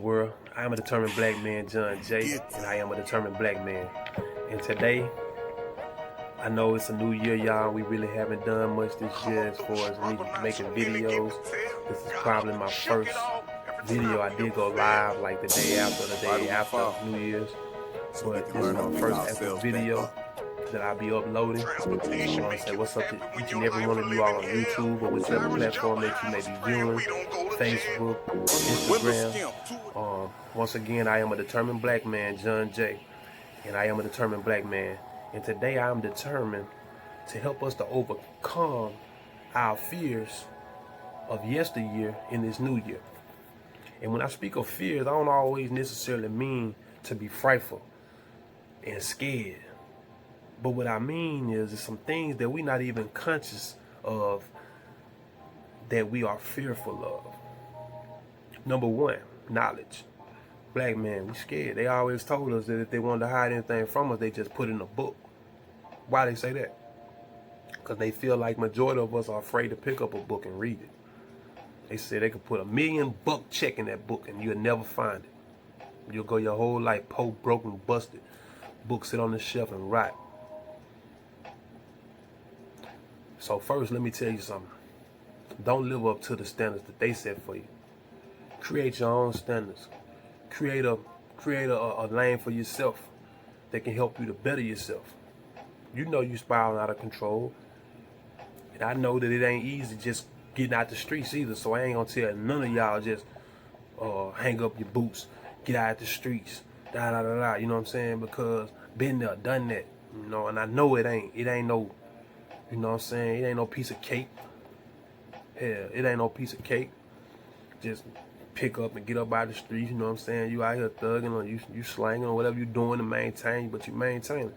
World. I am a determined black man, John Jay, and I am a determined black man. And today, I know it's a new year, y'all. We really haven't done much this year as far as me making videos. This is probably my first video. I did go live like the day after New Year's. But this is my first actual video that I'll be uploading. I want to say what's up to each and every one of you all on YouTube or whichever platform that you may be viewing, Facebook, Instagram. Once again, I am a determined black man, John Jay, and I am a determined black man. And today I am determined to help us to overcome our fears of yesteryear in this new year. And when I speak of fears, I don't always necessarily mean to be frightful and scared. But what I mean is some things that we're not even conscious of that we are fearful of. Number one, knowledge. Black men, we scared. They always told us that if they wanted to hide anything from us, they just put it in a book. Why they say that? Because they feel like majority of us are afraid to pick up a book and read it. They say they could put $1 million check in that book and you'll never find it. You'll go your whole life poor, broken, busted. Book sit on the shelf and rot. So first, let me tell you something. Don't live up to the standards that they set for you. Create your own standards. Create a lane for yourself that can help you to better yourself. You know you spiraling out of control. And I know that it ain't easy just getting out the streets either. So I ain't gonna tell none of y'all just hang up your boots, get out the streets, you know what I'm saying? Because been there, done that, you know, and I know it ain't no, you know what I'm saying? It ain't no piece of cake. Hell, it ain't no piece of cake. Just pick up and get up out of the streets, you know what I'm saying? You out here thugging or you slanging or whatever you doing to maintain, but you maintain it.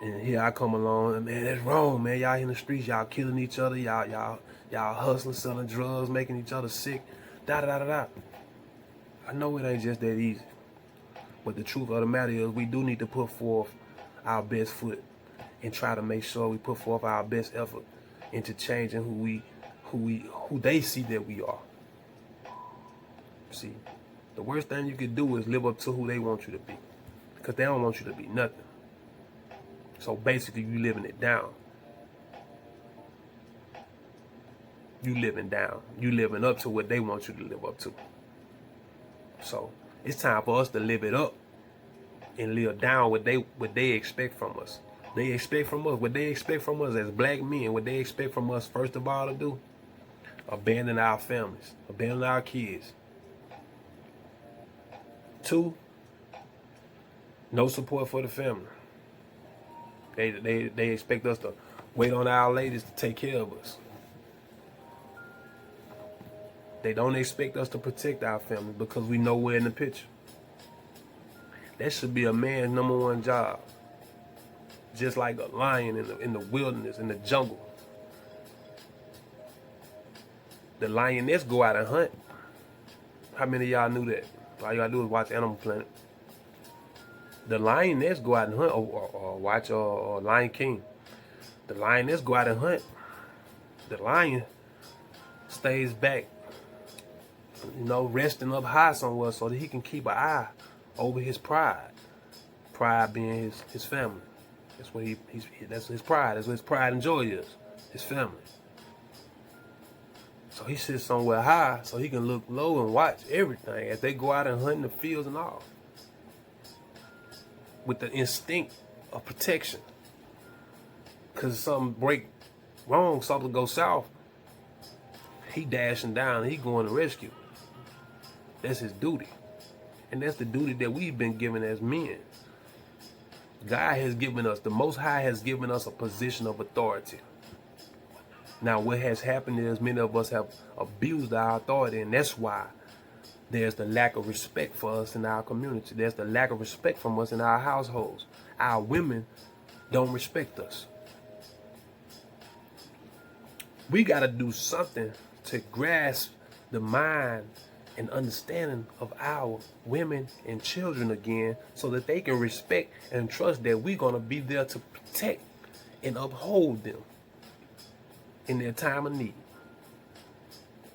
And here I come along, and man, that's wrong, man. Y'all in the streets, y'all killing each other, y'all hustling, selling drugs, making each other sick, I know it ain't just that easy. But the truth of the matter is we do need to put forth our best foot and try to make sure we put forth our best effort into changing who they see that we are. See, the worst thing you could do is live up to who they want you to be, because they don't want you to be nothing. So basically, you living it down. You living down. You living up to what they want you to live up to. So it's time for us to live it up and live down what they expect from us. They expect from us what they expect from us as black men. What they expect from us, first of all, to do: abandon our families, abandon our kids. 2, no support for the family. They expect us to wait on our ladies to take care of us. They don't expect us to protect our family because we know we're in the picture. That should be a man's #1 job. Just like a lion in the wilderness, in the jungle. The lioness go out and hunt. How many of y'all knew that? All you gotta do is watch Animal Planet. The lioness go out and hunt, or watch Lion King. The lioness go out and hunt. The lion stays back, you know, resting up high somewhere so that he can keep an eye over his pride. Pride being his family. That's what that's his pride. That's what his pride and joy is. His family. So he sits somewhere high so he can look low and watch everything as they go out and hunt in the fields and all. With the instinct of protection. Because something break wrong, something go south, he dashing down and he going to rescue. That's his duty. And that's the duty that we've been given as men. God has given us, the Most High has given us a position of authority. Now what has happened is many of us have abused our authority, and that's why there's the lack of respect for us in our community. There's the lack of respect from us in our households. Our women don't respect us. We got to do something to grasp the mind and understanding of our women and children again, so that they can respect and trust that we're going to be there to protect and uphold them in their time of need.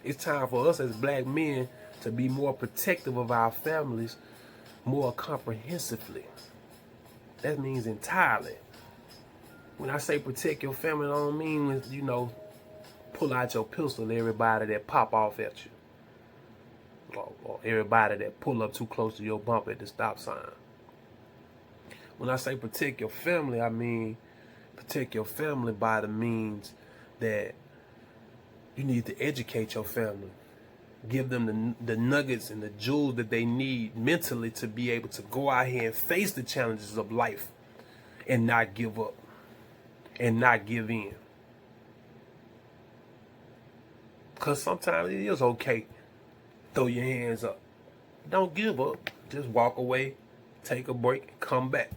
It's time for us as black men to be more protective of our families more comprehensively. That means entirely. When I say protect your family, I don't mean, pull out your pistol at everybody that pop off at you. Or everybody that pull up too close to your bumper at the stop sign. When I say protect your family, I mean protect your family by the means that you need to educate your family. Give them the nuggets and the jewels that they need mentally to be able to go out here and face the challenges of life and not give up and not give in. Because sometimes it is okay. Throw your hands up. Don't give up. Just walk away, take a break, and come back.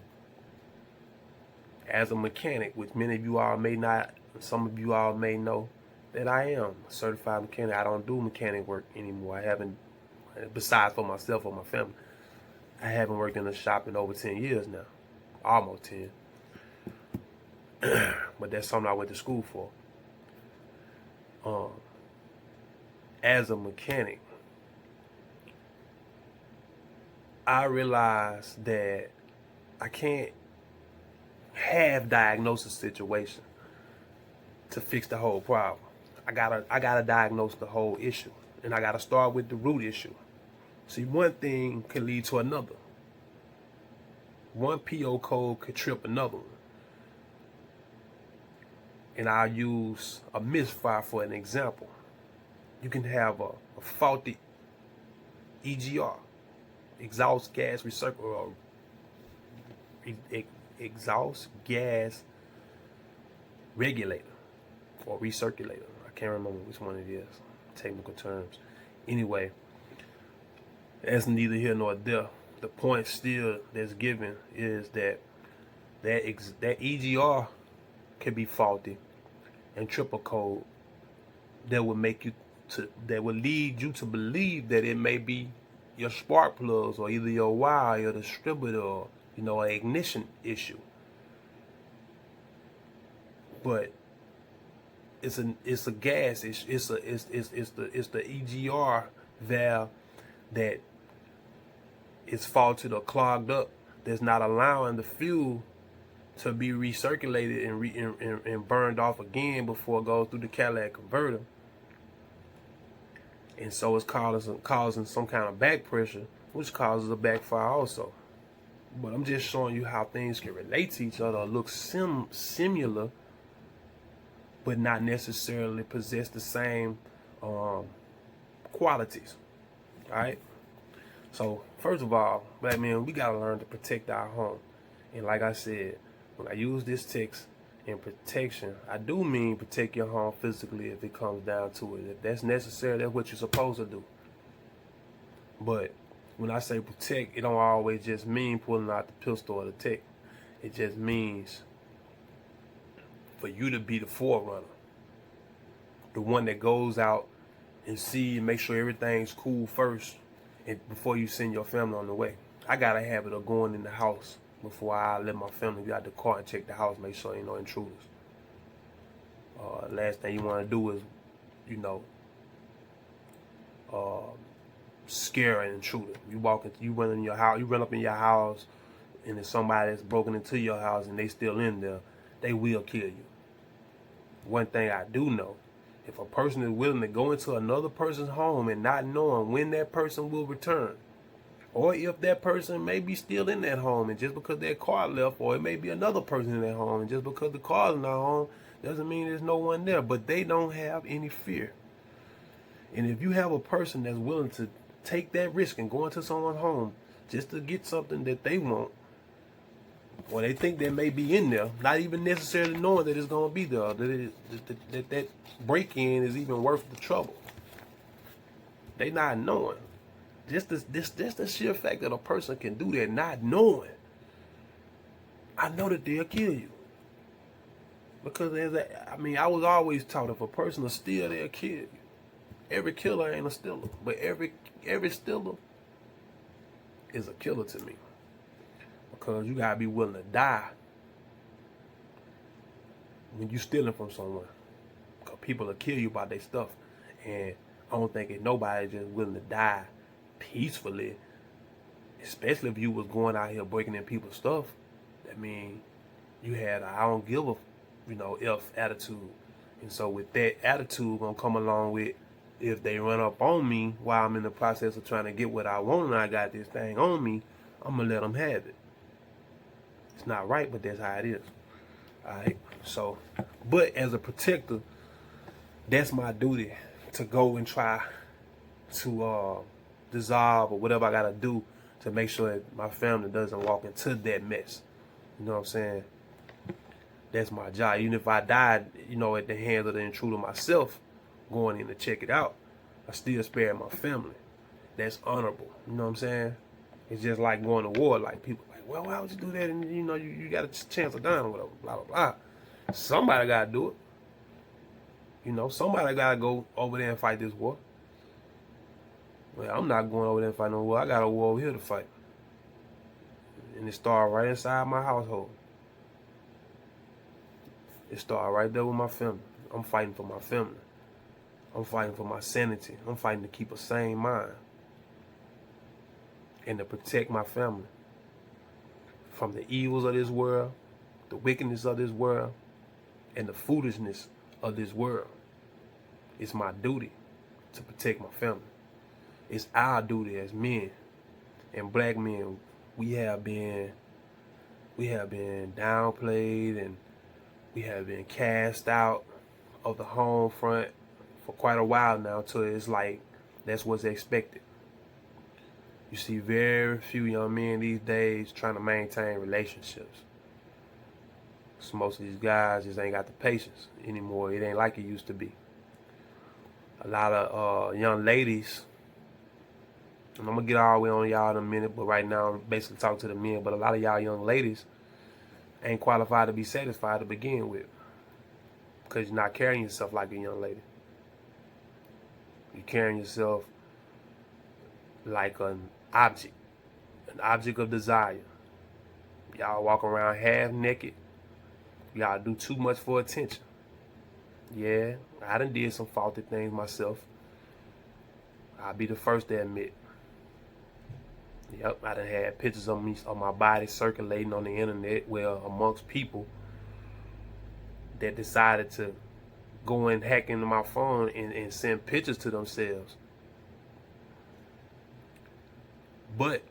As a mechanic, which many of you all may not, some of you all may know, that I am a certified mechanic. I don't do mechanic work anymore. I haven't, besides for myself or my family, I haven't worked in a shop in over 10 years now. Almost 10. But that's something I went to school for. As a mechanic, I realized that I can't have diagnose a situation to fix the whole problem. I gotta diagnose the whole issue, and I gotta start with the root issue. See, one thing could lead to another. One PO code could trip another one. And I'll use a misfire for an example. You can have a faulty EGR, exhaust gas recirculator, exhaust gas regulator or recirculator. I can't remember which one it is, technical terms. Anyway, that's neither here nor there. The point still that's given is that EGR can be faulty and triple code that would lead you to believe that it may be your spark plugs or either your wire, your distributor, or an ignition issue. But it's a gas. It's the EGR valve that is faulted or clogged up. That's not allowing the fuel to be recirculated and burned off again before it goes through the catalytic converter. And so it's causing some kind of back pressure, which causes a backfire also. But I'm just showing you how things can relate to each other or look similar, but not necessarily possess the same qualities. All right? So, first of all, black men, we got to learn to protect our home. And like I said, when I use this text in protection, I do mean protect your home physically if it comes down to it. If that's necessary, that's what you're supposed to do. But when I say protect, it don't always just mean pulling out the pistol or the tech. It just means for you to be the forerunner, the one that goes out and see and make sure everything's cool first and before you send your family on the way. I got a habit of going in the house before I let my family get out the car and check the house, make sure ain't no intruders. Last thing you want to do is, scare an intruder. You run in your house, you run up in your house, and if somebody that's broken into your house and they still in there, they will kill you. One thing I do know, if a person is willing to go into another person's home and not knowing when that person will return, or if that person may be still in that home and just because their car left, or it may be another person in that home and just because the car's not home doesn't mean there's no one there, but they don't have any fear. And if you have a person that's willing to take that risk and go into someone's home just to get something that they want, or they think that may be in there, not even necessarily knowing that it's going to be there, that break-in is even worth the trouble. They not knowing. Just the sheer fact that a person can do that not knowing, I know that they'll kill you. Because I was always taught if a person is steal, they'll kill you. Every killer ain't a stealer, but every stealer is a killer to me. Because you gotta be willing to die when you stealing from someone. Because people will kill you about their stuff, and I don't think nobody just willing to die peacefully, especially if you was going out here breaking in people's stuff. I mean, you had a I don't give a, F attitude. And so with that attitude gonna come along with, if they run up on me while I'm in the process of trying to get what I want and I got this thing on me, I'm gonna let them have it. It's not right, but that's how it is. Alright, so, but as a protector, that's my duty to go and try to dissolve or whatever I gotta do to make sure that my family doesn't walk into that mess. You know what I'm saying? That's my job. Even if I died, at the hands of the intruder myself, going in to check it out, I still spare my family. That's honorable. You know what I'm saying? It's just like going to war. Like people like, well, why would you do that? And you got a chance of dying or whatever. Blah blah blah. Somebody gotta do it. Somebody gotta go over there and fight this war. Well, I'm not going over there and fight no war. I got a war over here to fight. And it started right inside my household. It started right there with my family. I'm fighting for my family. I'm fighting for my sanity. I'm fighting to keep a sane mind. And to protect my family from the evils of this world, the wickedness of this world, and the foolishness of this world. It's my duty to protect my family. It's our duty as men and black men. We have been downplayed, and we have been cast out of the home front for quite a while now, till it's like that's what's expected. You see very few young men these days trying to maintain relationships. So most of these guys just ain't got the patience anymore. It ain't like it used to be. A lot of young ladies, and I'm gonna get all the way on y'all in a minute, but right now I'm basically talking to the men, but a lot of y'all young ladies ain't qualified to be satisfied to begin with, because you're not carrying yourself like a young lady. You're carrying yourself like an object of desire. Y'all walk around half naked. Y'all do too much for attention. Yeah, I done did some faulty things myself. I'll be the first to admit. Yep, I done had pictures of me, of my body circulating on the internet, well, amongst people that decided to go and hack into my phone and send pictures to themselves. But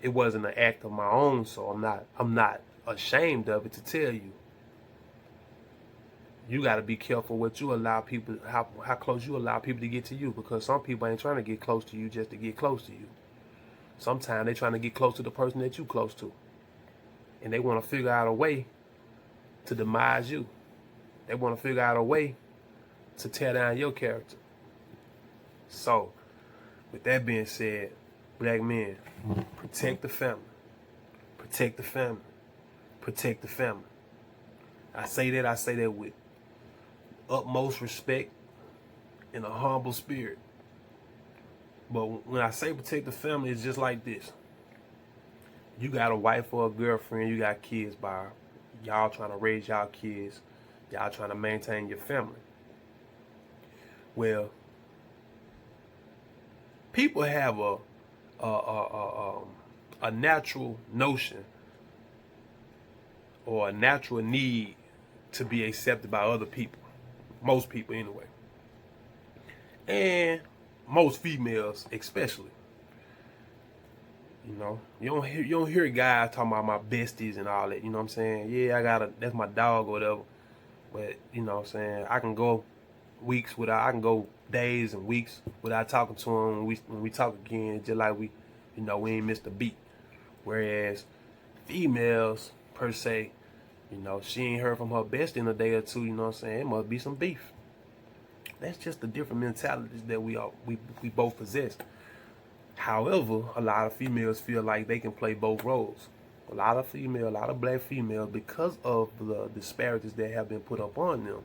it wasn't an act of my own, so I'm not ashamed of it to tell you. You got to be careful what you allow people, how close you allow people to get to you, because some people ain't trying to get close to you just to get close to you. Sometimes they're trying to get close to the person that you close to, and they want to figure out a way to demise you. They want to figure out a way to tear down your character. So, with that being said, black men, protect the family. Protect the family. Protect the family. I say that with utmost respect and a humble spirit. But when I say protect the family, it's just like this. You got a wife or a girlfriend, you got kids by her. Y'all trying to raise y'all kids. Y'all trying to maintain your family. Well, people have a natural notion or a natural need to be accepted by other people. Most people anyway. And most females especially. You don't hear guys talking about my besties and all that, you know what I'm saying? Yeah, that's my dog or whatever. But, you know what I'm saying, I can go days and weeks without talking to him. When we talk again, just like we ain't missed a beat. Whereas females, per se, she ain't heard from her bestie in a day or two, you know what I'm saying? It must be some beef. That's just the different mentalities that we both possess. However, a lot of females feel like they can play both roles. A lot of black females, because of the disparities that have been put up on them,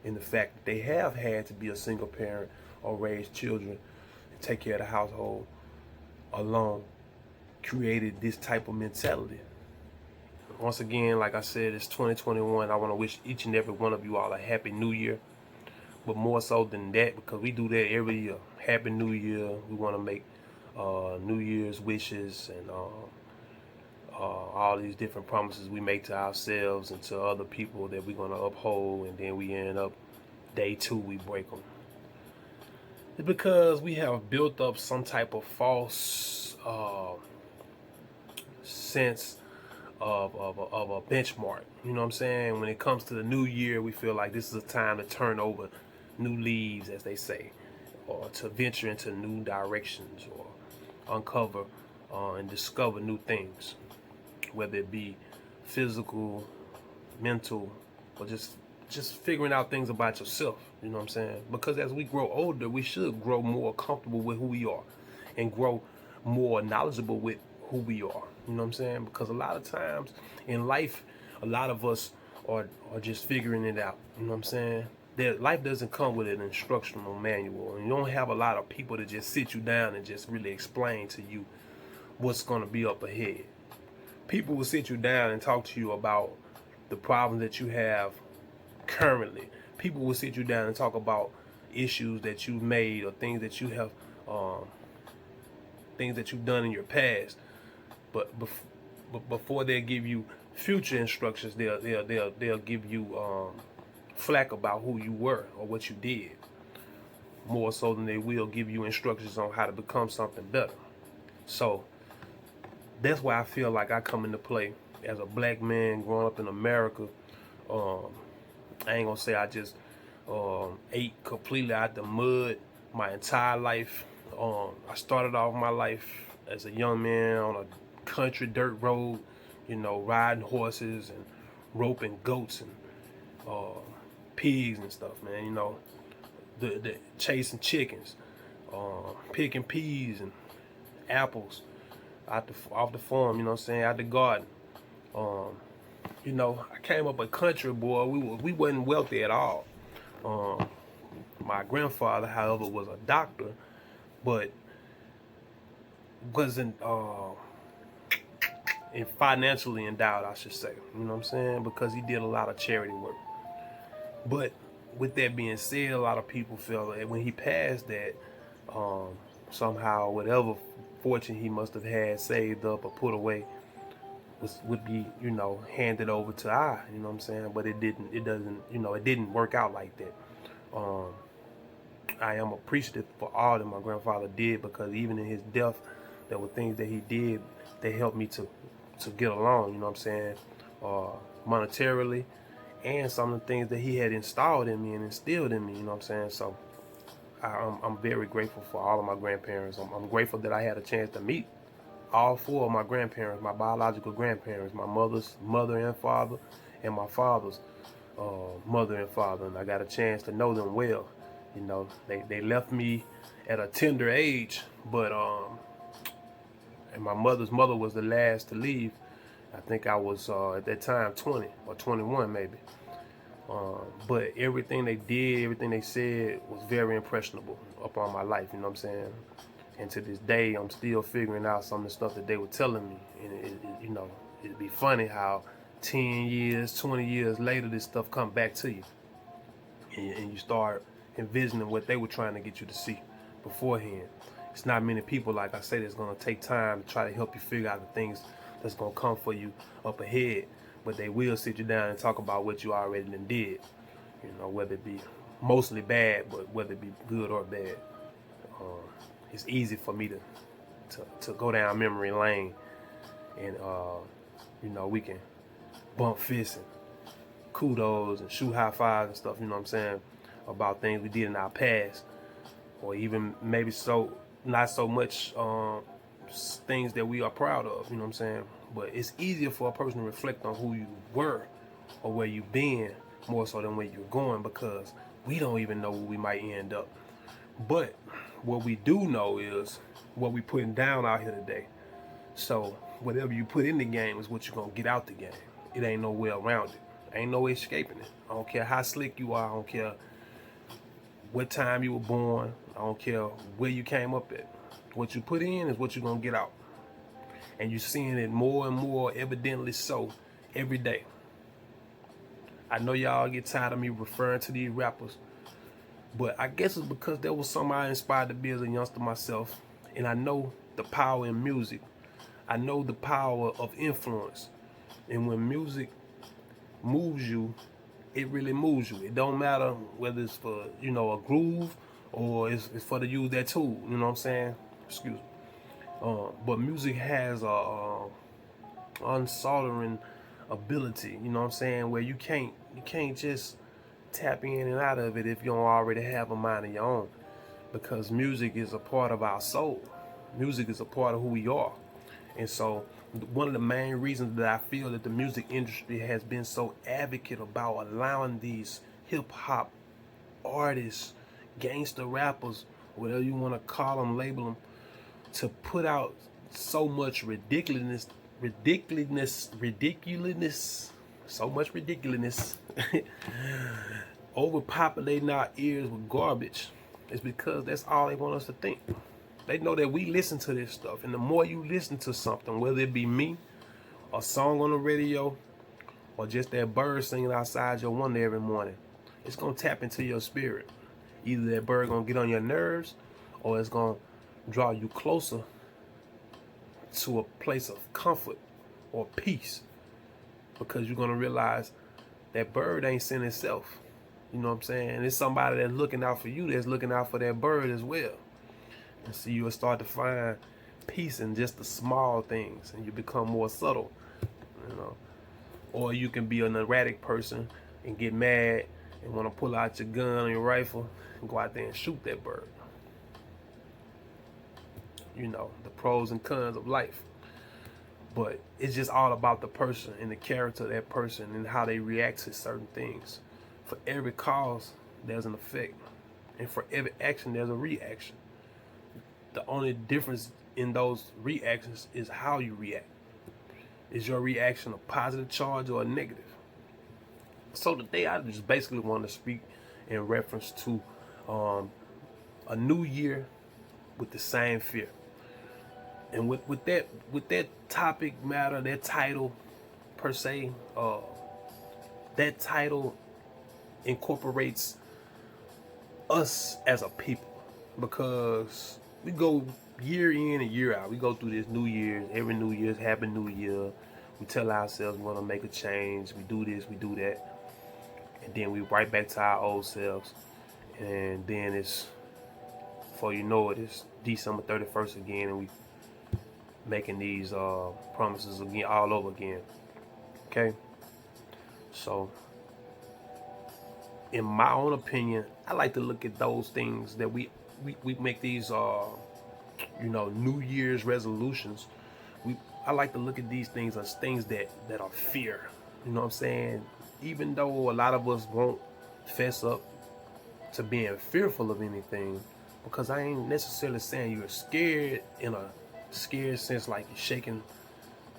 and the fact that they have had to be a single parent or raise children and take care of the household alone, created this type of mentality. Once again, like I said, it's 2021. I want to wish each and every one of you all a happy new year. But more so than that, because we do that every year. Happy New Year. We want to make New Year's wishes and all these different promises we make to ourselves and to other people that we're going to uphold, and then we end up day 2 we break them. It's because we have built up some type of false sense of a benchmark. You know what I'm saying? When it comes to the new year, we feel like this is a time to turn over new leaves, as they say, or to venture into new directions, or uncover and discover new things, whether it be physical, mental, or just figuring out things about yourself. You know what I'm saying? Because as we grow older, we should grow more comfortable with who we are and grow more knowledgeable with who we are. You know what I'm saying? Because a lot of times in life, a lot of us are just figuring it out. You know what I'm saying? Life doesn't come with an instructional manual, and you don't have a lot of people to just sit you down and just really explain to you what's going to be up ahead. People will sit you down and talk to you about the problems that you have currently. People will sit you down and talk about issues that you've made, or things that you have, things that you've done in your past. But before they give you future instructions, they'll give you flack about who you were or what you did, more so than they will give you instructions on how to become something better. So that's why I feel like I come into play as a black man growing up in America. I ain't gonna say I just ate completely out the mud my entire life. I started off my life as a young man on a country dirt road, you know, riding horses and roping goats and pigs and stuff, man. You know, the chasing chickens, picking peas and apples off the farm. You know what I'm saying? Out the garden. You know, I came up a country boy. We wasn't wealthy at all. My grandfather, however, was a doctor, but wasn't financially endowed, I should say. You know what I'm saying? Because he did a lot of charity work. But with that being said, a lot of people feel that when he passed, that somehow whatever fortune he must have had saved up or put away would be, you know, handed over to I, you know what I'm saying? But it didn't work out like that. I am appreciative for all that my grandfather did, because even in his death, there were things that he did that helped me to get along, you know what I'm saying? Monetarily, and some of the things that he had installed in me and instilled in me, you know what I'm saying? So I'm very grateful for all of my grandparents. I'm grateful that I had a chance to meet all 4 of my grandparents, my biological grandparents, my mother's mother and father, and my father's mother and father, and I got a chance to know them well. You know, they left me at a tender age, but and my mother's mother was the last to leave. I think I was at that time 20 or 21 maybe. But everything they did, everything they said was very impressionable upon my life, you know what I'm saying? And to this day, I'm still figuring out some of the stuff that they were telling me. And you know, it'd be funny how 10 years, 20 years later, this stuff come back to you. And you start envisioning what they were trying to get you to see beforehand. It's not many people, like I said, that's going to take time to try to help you figure out the things that's going to come for you up ahead. But they will sit you down and talk about what you already done did. You know, whether it be mostly bad, but whether it be good or bad. It's easy for me to go down memory lane, and you know, we can bump fists and kudos and shoot high fives and stuff, you know what I'm saying, about things we did in our past, or even maybe not so much things that we are proud of, you know what I'm saying. But it's easier for a person to reflect on who you were or where you've been, more so than where you're going, because we don't even know where we might end up. But what we do know is what we putting down out here today. So whatever you put in the game is what you're gonna get out the game. It ain't no way around it. Ain't no escaping it. I don't care how slick you are. I don't care what time you were born. I don't care where you came up at. What you put in is what you're gonna get out. And you're seeing it more and more evidently so every day. I know y'all get tired of me referring to these rappers, but I guess it's because there was somebody I inspired to be as a youngster myself. And I know the power in music. I know the power of influence. And when music moves you, it really moves you. It don't matter whether it's for, a groove or it's for to use that tool, you know what I'm saying? Excuse me. But music has a unsoldering ability, you know what I'm saying, where you can't just tap in and out of it if you don't already have a mind of your own. Because music is a part of our soul. Music is a part of who we are. And so one of the main reasons that I feel that the music industry has been so advocate about allowing these hip hop artists, gangster rappers, whatever you want to call them, label them, to put out so much ridiculousness, so much ridiculousness, overpopulating our ears with garbage, is because that's all they want us to think. They know that we listen to this stuff, and the more you listen to something, whether it be me, a song on the radio, or just that bird singing outside your window every morning, it's gonna tap into your spirit. Either that bird gonna get on your nerves, or it's gonna draw you closer to a place of comfort or peace, because you're gonna realize that bird ain't sin itself. You know what I'm saying? It's somebody that's looking out for you, that's looking out for that bird as well. And so you'll start to find peace in just the small things, and you become more subtle, you know. Or you can be an erratic person and get mad and want to pull out your gun or your rifle and go out there and shoot that bird. You know, the pros and cons of life. But it's just all about the person and the character of that person and how they react to certain things. For every cause, there's an effect. And for every action, there's a reaction. The only difference in those reactions is how you react. Is your reaction a positive charge or a negative? So today I just basically want to speak in reference to a new year with the same fear. And with that topic matter, that title per se, that title incorporates us as a people, because we go year in and year out. We go through this New Year's, every New Year's, Happy New Year. We tell ourselves we want to make a change. We do this, we do that. And then we right back to our old selves. And then it's, before you know it, it's December 31st again, and we making these promises again, all over again. Okay? So, in my own opinion, I like to look at those things that we make these New Year's resolutions. I like to look at these things as things that are fear. You know what I'm saying? Even though a lot of us won't fess up to being fearful of anything, because I ain't necessarily saying you're scared in a scared sense like you're shaking,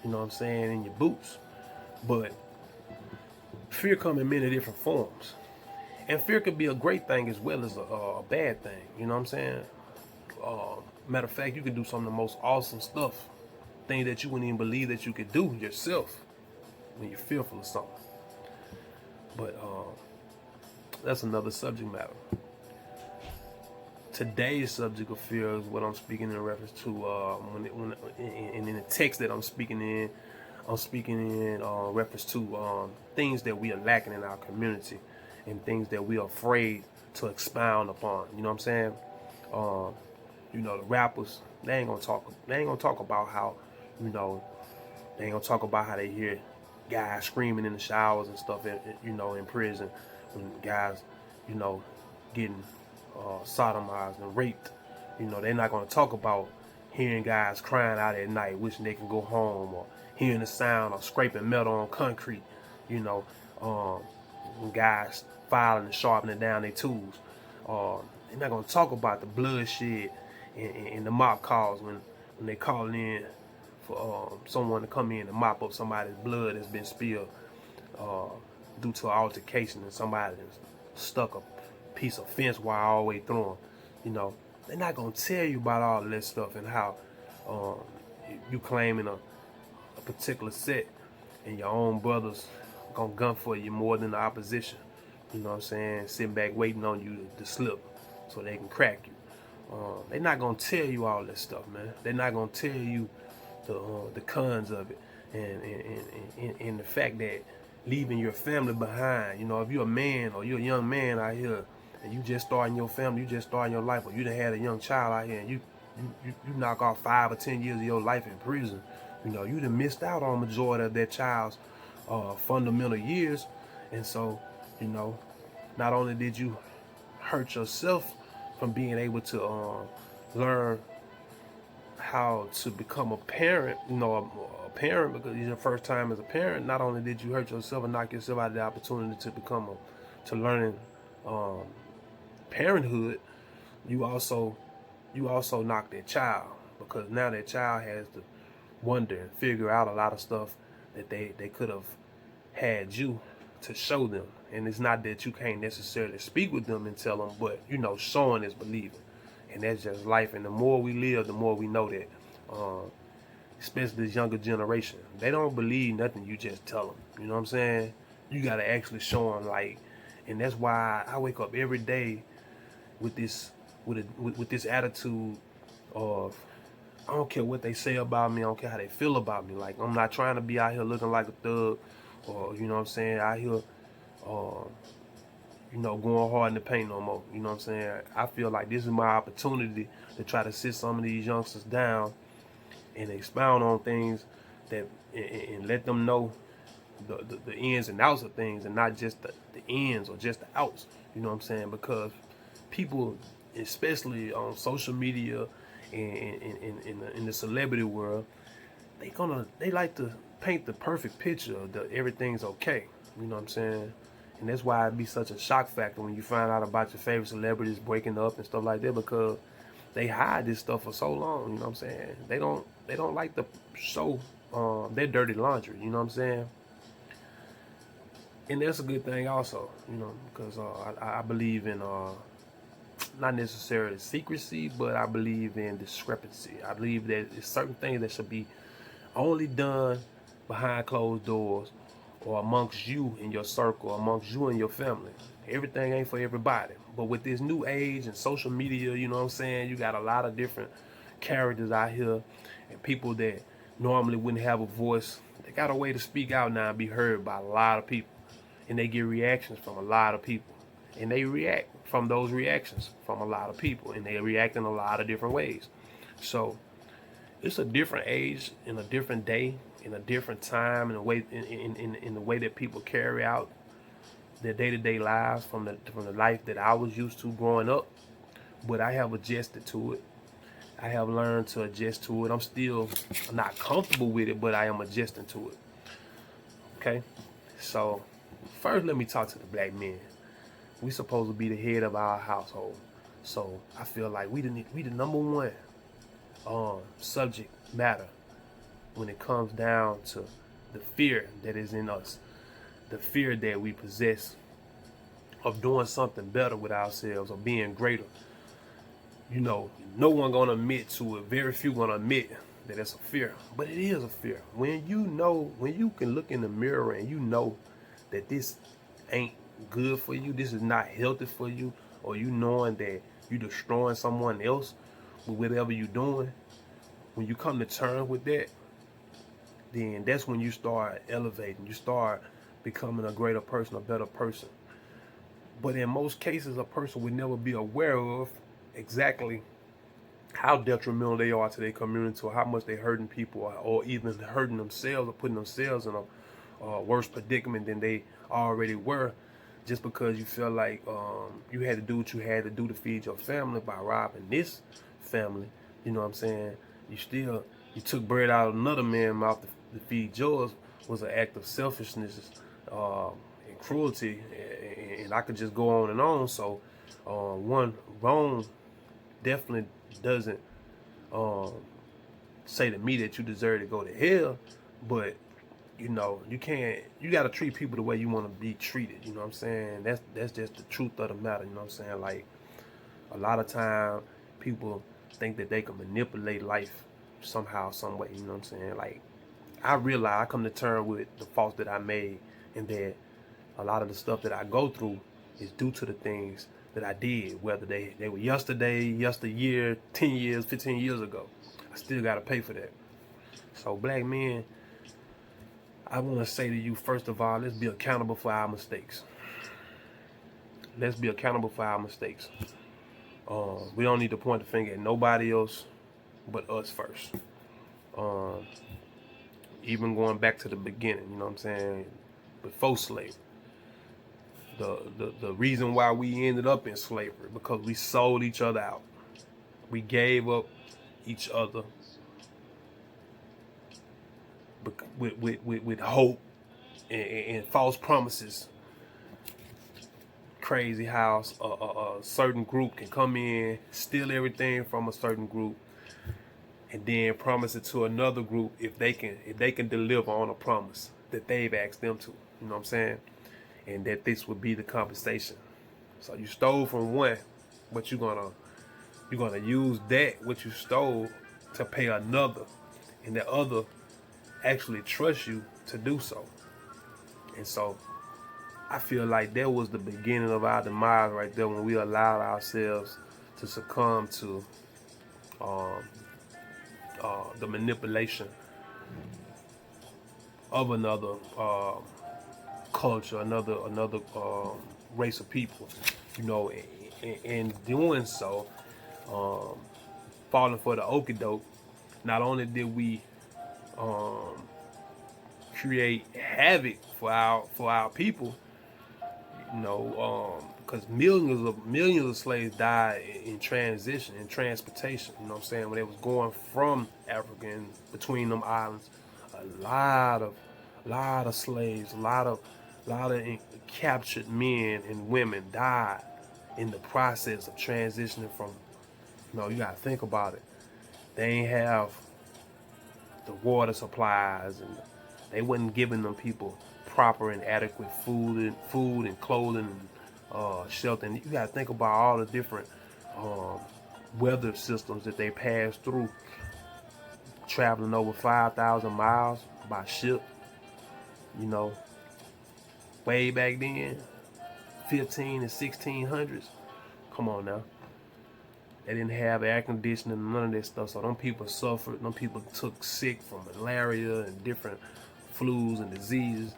you know what I'm saying, in your boots. But fear comes in many different forms. And fear could be a great thing as well as a bad thing. You know what I'm saying? Matter of fact, you could do some of the most awesome stuff, things that you wouldn't even believe that you could do yourself when you're fearful of something. But that's another subject matter. Today's subject of fear is what I'm speaking in reference to. In the text that I'm speaking in reference to things that we are lacking in our community, and things that we are afraid to expound upon. You know what I'm saying? The rappers, they ain't gonna talk about how, they ain't gonna talk about how they hear guys screaming in the showers and stuff, in prison, when guys, getting sodomized and raped. They're not gonna talk about hearing guys crying out at night, wishing they can go home, or hearing the sound of scraping metal on concrete. Guys filing and sharpening down their tools. They're not gonna talk about the bloodshed and the mop calls when they calling in for someone to come in and mop up somebody's blood that's been spilled due to an altercation, and somebody that's stuck a piece of fence wire all the way through them. They're not gonna tell you about all of that stuff, and how you claiming a particular set, and your own brothers gonna gun for you more than the opposition. You know what I'm saying? Sitting back waiting on you to slip so they can crack you. They're not gonna tell you all that stuff, man. They're not gonna tell you the cons of it, and the fact that leaving your family behind. You know, if you're a man or you're a young man out here and you just starting your family, you just starting your life, or you done had a young child out here and you knock off 5 or 10 years of your life in prison. You know, you done missed out on majority of that child's fundamental years, and so, you know, not only did you hurt yourself from being able to learn how to become a parent, you know, a parent, because it's your first time as a parent. Not only did you hurt yourself and knock yourself out of the opportunity to become to learning parenthood, you also knocked that child, because now that child has to wonder and figure out a lot of stuff that they could have had you to show them. And it's not that you can't necessarily speak with them and tell them, but, you know, showing is believing. And that's just life. And the more we live, the more we know that, especially this younger generation, they don't believe nothing you just tell them. You know what I'm saying? You got to actually show them, like, and that's why I wake up every day with this attitude of, I don't care what they say about me, I don't care how they feel about me. Like, I'm not trying to be out here looking like a thug, or, you know what I'm saying, out here, you know, going hard in the paint no more. You know what I'm saying? I feel like this is my opportunity to try to sit some of these youngsters down and expound on things that, and let them know the ins and outs of things, and not just the ins or just the outs. You know what I'm saying? Because people, especially on social media and in the celebrity world, they like to paint the perfect picture of everything's okay. You know what I'm saying? And that's why it'd be such a shock factor when you find out about your favorite celebrities breaking up and stuff like that, because they hide this stuff for so long. You know what I'm saying? They don't like to show their dirty laundry. You know what I'm saying? And that's a good thing also, you know, because I believe in not necessarily secrecy, but I believe in discrepancy. I believe that there's certain things that should be only done behind closed doors, or amongst you and your circle, amongst you and your family. Everything ain't for everybody. But with this new age and social media, you know what I'm saying, you got a lot of different characters out here, and people that normally wouldn't have a voice, they got a way to speak out now and be heard by a lot of people. And they get reactions from a lot of people. And they react from those reactions from a lot of people. And they react in a lot of different ways. So it's a different age, in a different day, in a different time, in a way, in the way that people carry out their day-to-day lives from the life that I was used to growing up. But I have adjusted to it. I have learned to adjust to it. I'm still not comfortable with it, but I am adjusting to it. Okay? So first, let me talk to the black men. We supposed to be the head of our household. So I feel like we the number one subject matter when it comes down to the fear that is in us, the fear that we possess of doing something better with ourselves, or being greater. You know, no one gonna admit to it. Very few gonna admit that it's a fear, but it is a fear. When you can look in the mirror and you know that this ain't good for you, this is not healthy for you, or you knowing that you destroying someone else with whatever you're doing, when you come to terms with that, then that's when you start elevating, you start becoming a greater person, a better person. But in most cases, a person would never be aware of exactly how detrimental they are to their community, or how much they're hurting people, or even hurting themselves, or putting themselves in a worse predicament than they already were, just because you feel like you had to do what you had to do to feed your family by robbing this family. You know what I'm saying? You took bread out of another man's mouth to feed yours, was an act of selfishness and cruelty, and I could just go on and on. So one wrong definitely doesn't say to me that you deserve to go to hell, but you know, you gotta treat people the way you want to be treated. You know what I'm saying? That's just the truth of the matter. You know what I'm saying? Like, a lot of time people think that they can manipulate life somehow, some way. You know what I'm saying? Like, I realize, I come to terms with the faults that I made, and that a lot of the stuff that I go through is due to the things that I did, whether they were yesterday, yesteryear, 10 years, 15 years ago. I still got to pay for that. So black men, I want to say to you, first of all, let's be accountable for our mistakes. Let's be accountable for our mistakes. We don't need to point the finger at nobody else but us first. Even going back to the beginning, you know what I'm saying? Before slavery. The reason why we ended up in slavery, because we sold each other out. We gave up each other with hope and false promises. Crazy how a certain group can come in, steal everything from a certain group, and then promise it to another group if they can deliver on a promise that they've asked them to. You know what I'm saying? And that this would be the compensation. So you stole from one, but you're gonna use that what you stole to pay another, and the other actually trusts you to do so. And so I feel like that was the beginning of our demise right there, when we allowed ourselves to succumb to the manipulation of another culture, another race of people. You know, in doing so, falling for the okie doke, not only did we create havoc for our people, you know, because millions of slaves died in transition, in transportation. You know what I'm saying? When they was going from Africa and between them islands, a lot of slaves, a lot of captured men and women died in the process of transitioning from. You know, you gotta think about it. They ain't have the water supplies, and they wasn't giving them people proper and adequate food and clothing and shelter. And you gotta think about all the different weather systems that they passed through, traveling over 5,000 miles by ship. You know, way back then, 15 and 1600s. Come on now. They didn't have air conditioning and none of that stuff. So them people suffered. Them people took sick from malaria and different flus and diseases.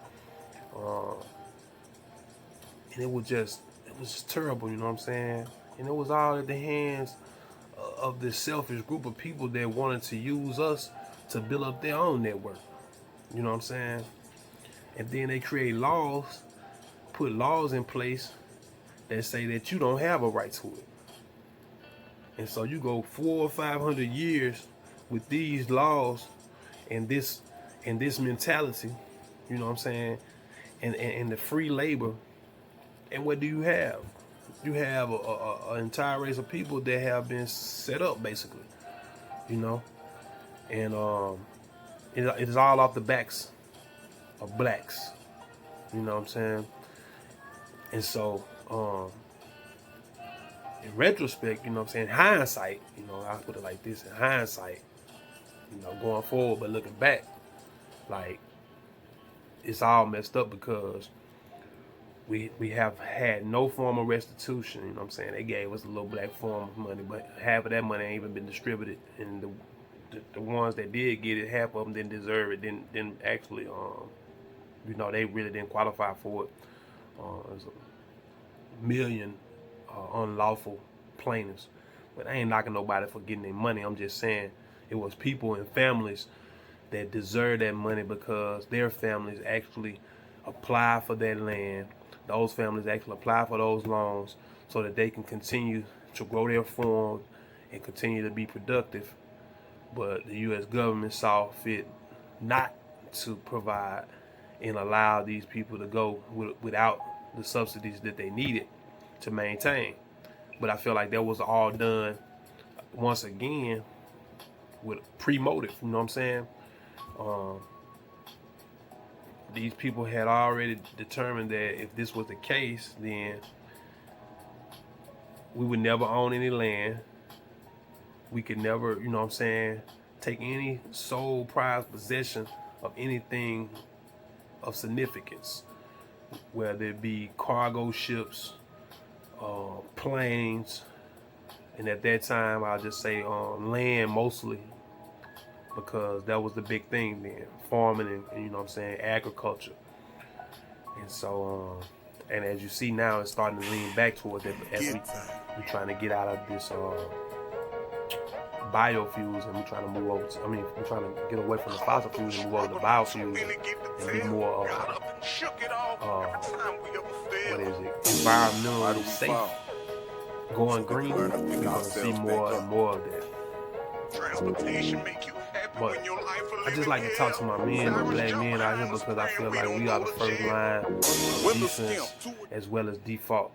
And it was just terrible, you know what I'm saying? And it was all at the hands of this selfish group of people that wanted to use us to build up their own network. You know what I'm saying? And then they create laws, put laws in place that say that you don't have a right to it. And so you go 400 or 500 years with these laws and this mentality, you know what I'm saying, and the free labor. And what do you have? You have an entire race of people that have been set up, basically, you know, and it is all off the backs of blacks, you know what I'm saying. And so in retrospect, you know what I'm saying, hindsight, you know, I put it like this, in hindsight, you know, going forward, but looking back, like, it's all messed up because we have had no form of restitution, you know what I'm saying. They gave us a little black form of money, but half of that money ain't even been distributed, and the ones that did get it, half of them didn't deserve it, didn't actually, you know, they really didn't qualify for it. There's a million unlawful plaintiffs, but I ain't knocking nobody for getting their money. I'm just saying it was people and families that deserve that money because their families actually apply for that land. Those families actually apply for those loans so that they can continue to grow their farm and continue to be productive. But the U.S. government saw fit not to provide and allow these people to go without the subsidies that they needed to maintain. But I feel like that was all done once again with pre-motive, you know what I'm saying? These people had already determined that if this was the case, then we would never own any land. We could never, you know what I'm saying, take any sole prized possession of anything of significance, whether it be cargo ships, plains, and at that time I'll just say land mostly, because that was the big thing then, farming and you know what I'm saying, agriculture. And so and as you see now, it's starting to lean back towards that as we trying to get out of this biofuels, and we're trying to move over to, we're trying to get away from the fossil fuels and move over to biofuels and be more what is it, environmentally safe, going green. We're gonna see more and more of that. But I just like to talk to my men, the black men out here, because I feel like we are the first line of defense as well as default.